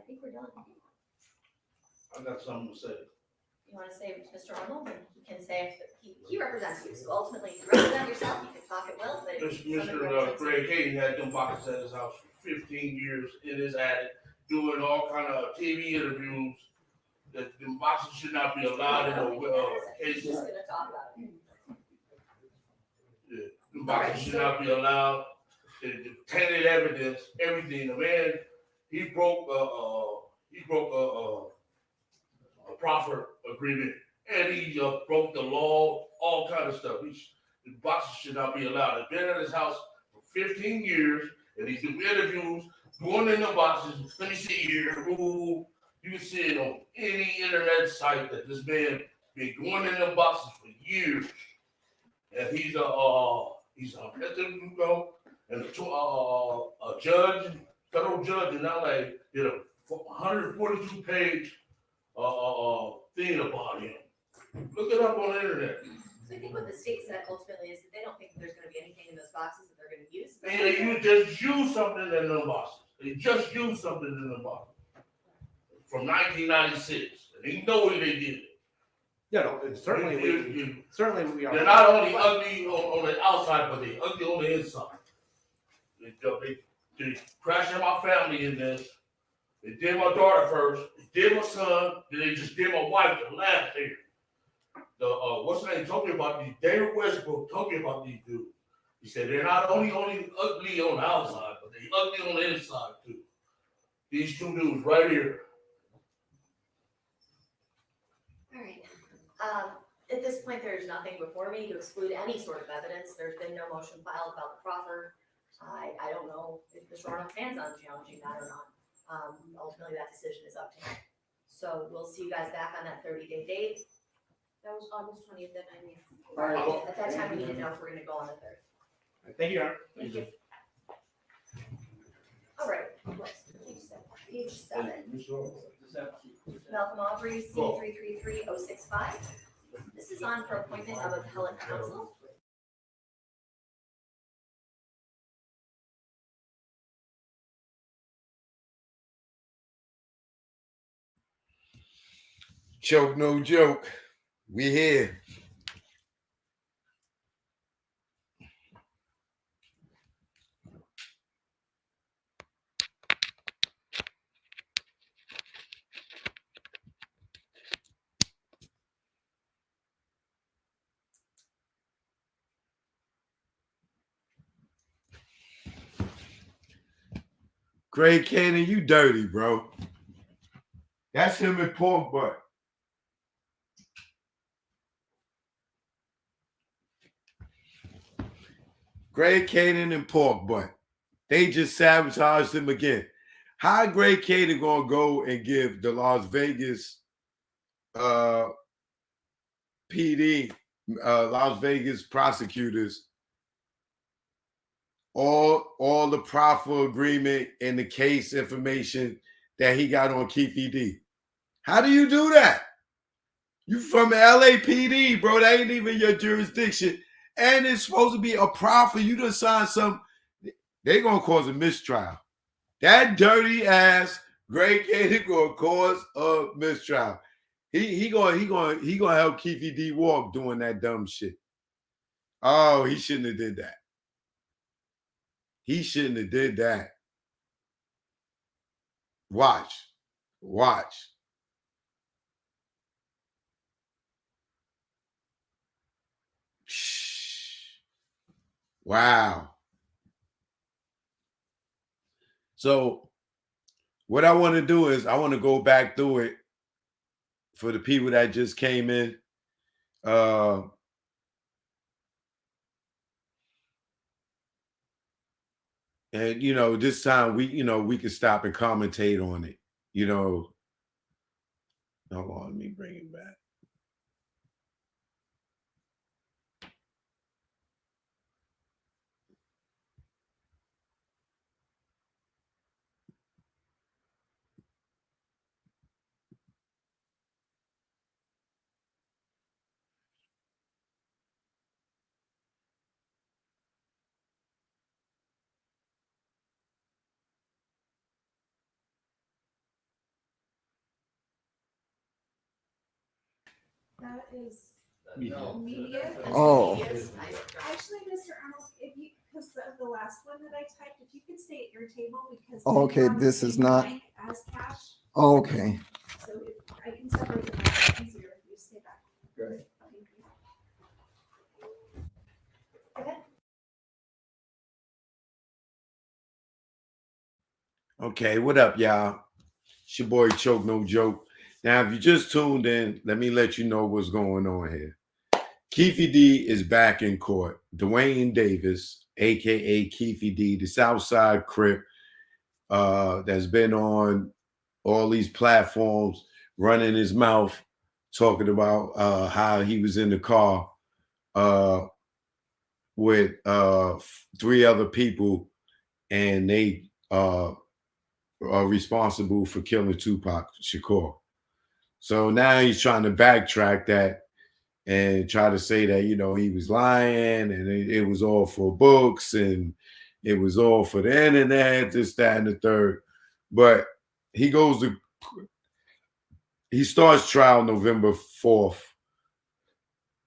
think we're done. I got something to say. You want to say it to Mr. Arnold, and he can say if he represents you. So ultimately, if you represent yourself, you can talk at will. But if Mr. Greg Hayden had them boxes at his house for 15 years in his attic, doing all kind of TV interviews. That the boxes should not be allowed in the he's just going to talk about it. Yeah, the boxes should not be allowed. The tainted evidence, everything. The man, he broke a proffer agreement, and he broke the law, all kind of stuff. The boxes should not be allowed. He's been at his house for 15 years, and he's doing interviews, going in the boxes. Let me see here. Ooh, you can see it on any internet site that this man been going in the boxes for years, and he's a and a judge, federal judge in LA did a 142-page thing about him. Look it up on the internet. So I think what the state said ultimately is that they don't think there's going to be anything in those boxes that they're going to use. And you just use something in the boxes. They just used something in the boxes from 1996, and they know what they did. Yeah, no, certainly we are. They're not only ugly on the outside, but they're ugly on the inside. They crashed my family in this. They did my daughter first. They did my son. Then they just did my wife the last year. What's the name? Told me about these. David Westbrook told me about these dudes. He said they're not only ugly on the outside, but they're ugly on the inside too. These two dudes right here. All right. At this point, there's nothing before me to exclude any sort of evidence. There's been no motion filed about the proffer. I don't know if Mr. Arnold plans on challenging that or not. Ultimately, that decision is up to him. So we'll see you guys back on that 30-day date. That was August 20th that I made. Right. At that time, we need to know if we're going to go on the 3rd. Thank you, Aaron. Thank you. All right. Page 7. Malcolm Aubrey, C333065. This is on for appointment of appellate counsel. Joke, no joke. We here. Greg Cannon, you dirty, bro. That's him and pork butt. Greg Cannon and pork butt. They just sabotaged him again. How Greg Cannon gonna go and give the Las Vegas PD, Las Vegas prosecutors all the proffer agreement and the case information that he got on Keefe D? How do you do that? You from LAPD, bro. That ain't even your jurisdiction. And it's supposed to be a proffer. You done signed some. They gonna cause a mistrial. That dirty ass Greg Cannon gonna cause a mistrial. He gonna help Keefe D walk doing that dumb shit. Oh, he shouldn't have did that. He shouldn't have did that. Watch. Wow. So what I want to do is I want to go back through it for the people that just came in. And this time we can stop and commentate on it. Hold on, let me bring it back. That is No. media. That's Oh. the media's nice. Actually, Mr. Arnold, if you, because of the last one that I typed, if you could stay at your table because. Oh, okay, you're on the this is same not- mic As cash, Okay. so if, I can separate them out easier if you stay back. Great. Thank you. Okay, what up, y'all? It's your boy Choke No Joke. Now, if you just tuned in, let me let you know what's going on here. Keefe D is back in court. Dwayne Davis, aka Keefe D, the Southside Crip, that's been on all these platforms, running his mouth, talking about how he was in the car with 3 other people, and they are responsible for killing Tupac Shakur. So now he's trying to backtrack that and try to say that, you know, he was lying and it was all for books and it was all for the internet, this, that, and the third. But he starts trial November 4th,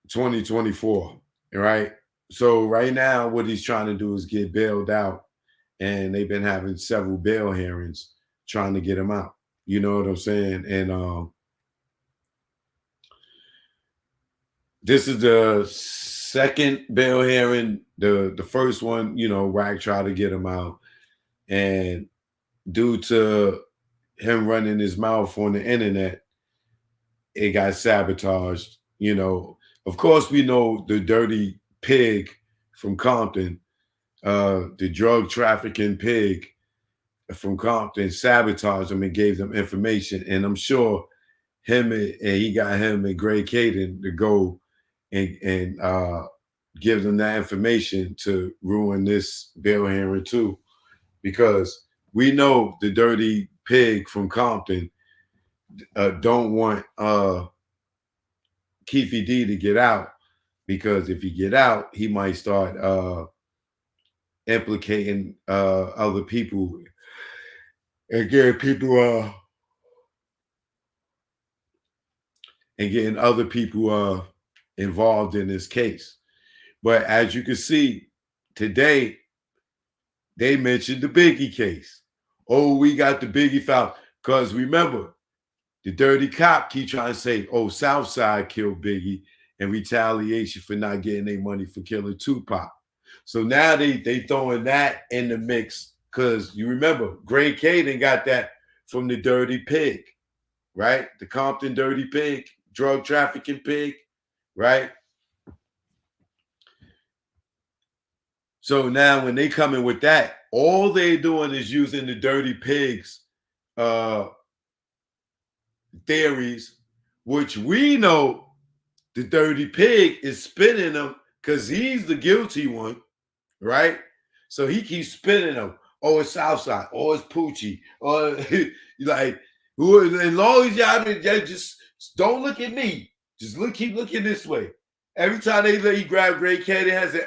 2024, right? So right now what he's trying to do is get bailed out, and they've been having several bail hearings trying to get him out. You know what I'm saying? And this is the second bail hearing. The first one, you know, Wack tried to get him out, and due to him running his mouth on the internet, it got sabotaged. You know, of course, we know the dirty pig from Compton, the drug trafficking pig from Compton, sabotaged him and gave them information. And I'm sure he got him and Gray Caden to go and give them that information to ruin this bail hearing too, because we know the dirty pig from Compton don't want Keefe D to get out, because if he get out, he might start implicating other people and getting people and getting other people involved in this case. But as you can see today, they mentioned the Biggie case. Oh, we got the Biggie file. Because remember, the dirty cop keep trying to say, oh, Southside killed Biggie in retaliation for not getting their money for killing Tupac. So now they throwing that in the mix, because you remember, Gray Caden got that from the dirty pig, right? The Compton dirty pig, drug trafficking pig, right? So now when they come in with that, all they're doing is using the dirty pigs theories, which we know the dirty pig is spinning them because he's the guilty one, right? So he keeps spinning them. Oh, it's Southside. Oh, it's Poochie. Or like, as long as y'all just don't look at me. Just keep looking this way. Every time they let you grab Gray Cat, it has a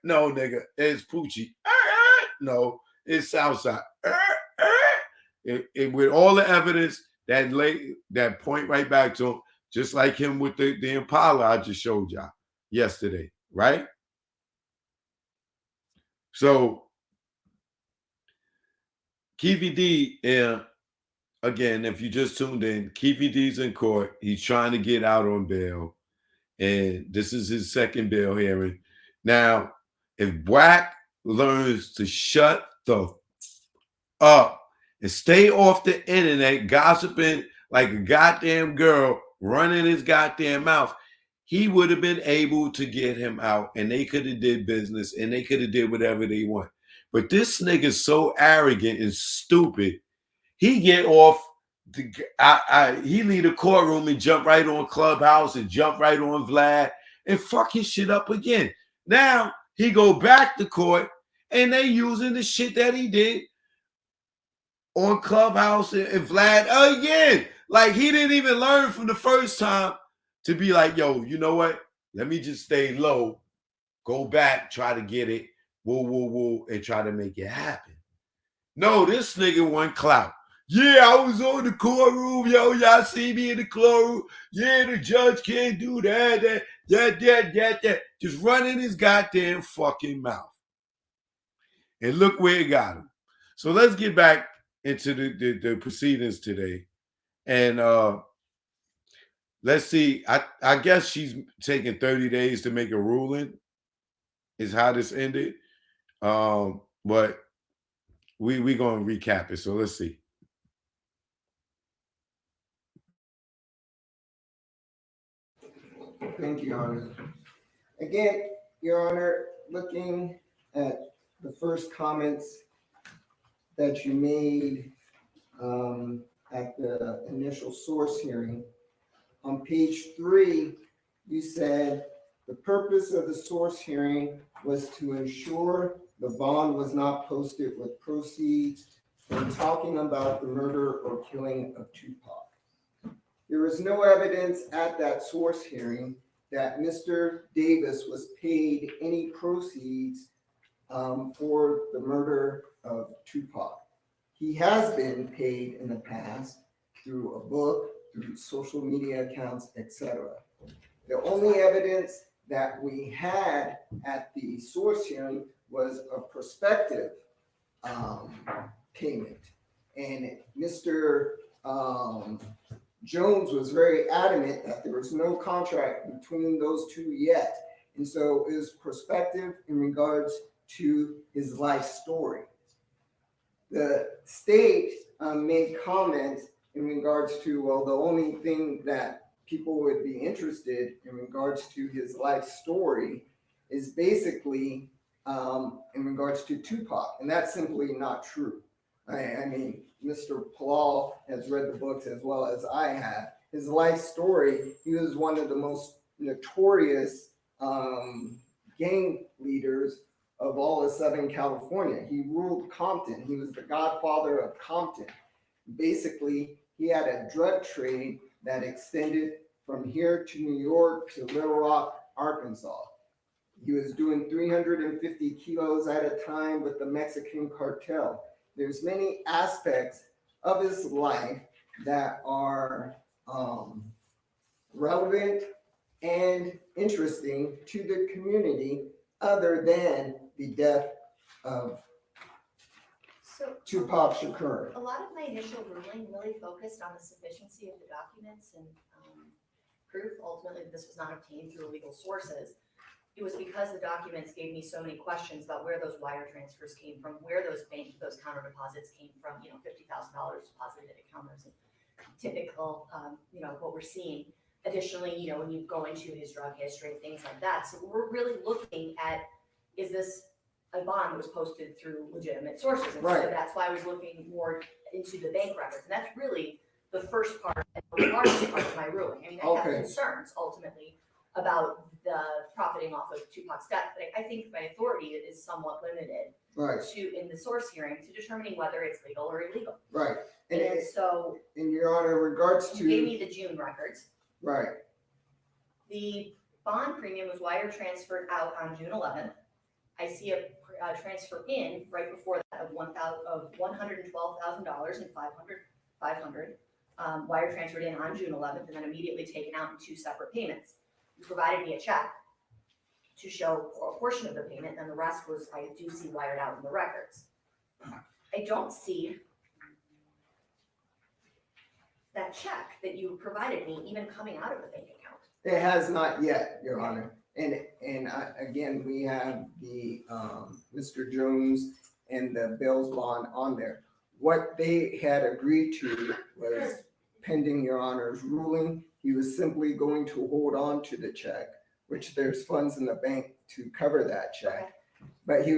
no, nigga, it's Poochie. No, it's Southside. With all the evidence that point right back to him, just like him with the Impala I just showed y'all yesterday, right? So Keefe D, again, if you just tuned in, Keefe D's in court. He's trying to get out on bail, and this is his second bail hearing. Now, if Wack learns to shut the up and stay off the internet gossiping like a goddamn girl, running his goddamn mouth, he would have been able to get him out, and they could have did business, and they could have did whatever they want. But this nigga's so arrogant and stupid. He get off. He leave the courtroom and jump right on Clubhouse and jump right on Vlad and fuck his shit up again. Now he go back to court and they using the shit that he did on Clubhouse and Vlad again. Like he didn't even learn from the first time to be like, yo, you know what? Let me just stay low, go back, try to get it, woo, and try to make it happen. No, this nigga want clout. Yeah, I was on the courtroom. Yo, y'all see me in the courtroom. Yeah, the judge can't do that. Just running his goddamn fucking mouth. And look where it got him. So let's get back into the proceedings today. And let's see. I guess she's taking 30 days to make a ruling, is how this ended. But we gonna recap it. So let's see. Thank you, Your Honor. Again, Your Honor, looking at the first comments that you made at the initial source hearing, on page 3, you said the purpose of the source hearing was to ensure the bond was not posted with proceeds from talking about the murder or killing of Tupac. There was no evidence at that source hearing that Mr. Davis was paid any proceeds for the murder of Tupac. He has been paid in the past through a book, through social media accounts, etc. The only evidence that we had at the source hearing was a prospective payment. And Mr. Jones was very adamant that there was no contract between those two yet. And so it was prospective in regards to his life story. The state made comments in regards to, well, the only thing that people would be interested in regards to his life story is basically in regards to Tupac. And that's simply not true. I mean, Mr. Palal has read the books as well as I have. His life story, he was one of the most notorious gang leaders of all of Southern California. He ruled Compton. He was the godfather of Compton. Basically, he had a drug trade that extended from here to New York to Little Rock, Arkansas. He was doing 350 kilos at a time with the Mexican cartel. There's many aspects of his life that are relevant and interesting to the community other than the death of Tupac Shakur. A lot of my initial ruling really focused on the sufficiency of the documents and proof. Ultimately, this was not obtained through illegal sources. It was because the documents gave me so many questions about where those wire transfers came from, where those counter deposits came from, $50,000 deposited at counters, and typical, what we're seeing. Additionally, when you go into his drug history, things like that. So we're really looking at, is this a bond that was posted through legitimate sources? And Right. so that's why I was looking more into the bank records. And that's really the first part and the largest part of my ruling. I mean, I have Okay. concerns ultimately about the profiting off of Tupac's death, but I think my authority is somewhat limited Right, in the source hearing to determining whether it's legal or illegal. right. And so in Your Honor, in regards you gave to, me the June records. right, The bond premium was wire transferred out on June 11th. I see a transfer in right before that of $112,000 and $500 wire transferred in on June 11th and then immediately taken out in 2 separate payments. You provided me a check to show a portion of the payment, and the rest was, I do see, wired out in the records. I don't see that check that you provided me even coming out of the bank account. it has not yet, Your Honor. And again, we have the Mr. Jones and the Bell's bond on there. What they had agreed to was pending Your Honor's ruling. He was simply going to hold on to the check, which there's funds in the bank to cover that check. But he